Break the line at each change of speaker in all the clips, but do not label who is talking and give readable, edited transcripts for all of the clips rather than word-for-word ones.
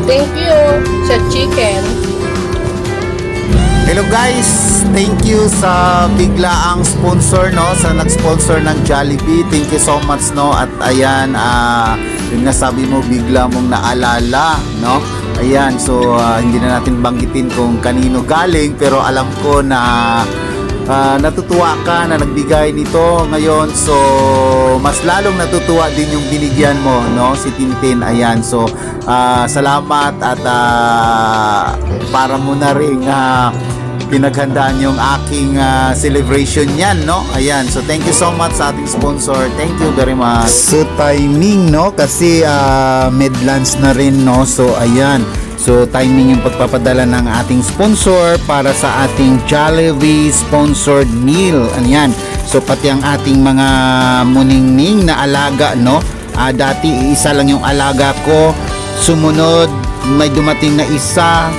Thank you sa chicken.
Hello guys, thank you sa biglaang sponsor, no, sa nag-sponsor ng Jollibee. Thank you so much, no. At ayan, yung nasabi mo, bigla mong naalala, no. Ayan, so hindi na natin banggitin kung kanino galing, pero alam ko na natutuwa ka na nagbigay nito ngayon. So mas lalong natutuwa din yung binigyan mo, no, si Tintin. Ayan, so salamat at para mo na rin pinaghandaan yung aking celebration yan, no. Ayan, so thank you so much sa ating sponsor. Thank you very much. So timing, no, kasi mid-lunch na rin, no. So ayan, so timing yung pagpapadala ng ating sponsor para sa ating Jollibee sponsored meal. Ayan, so pati ang ating mga muningning na alaga, no. Dati isa lang yung alaga ko, sumunod may dumating na isa,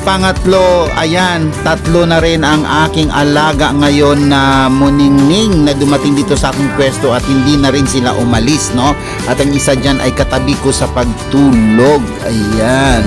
pangatlo, ayan, tatlo na rin ang aking alaga ngayon na muningning na dumating dito sa aking pwesto at hindi na rin sila umalis, no. At ang isa dyan ay katabi ko sa pagtulog. Ayan.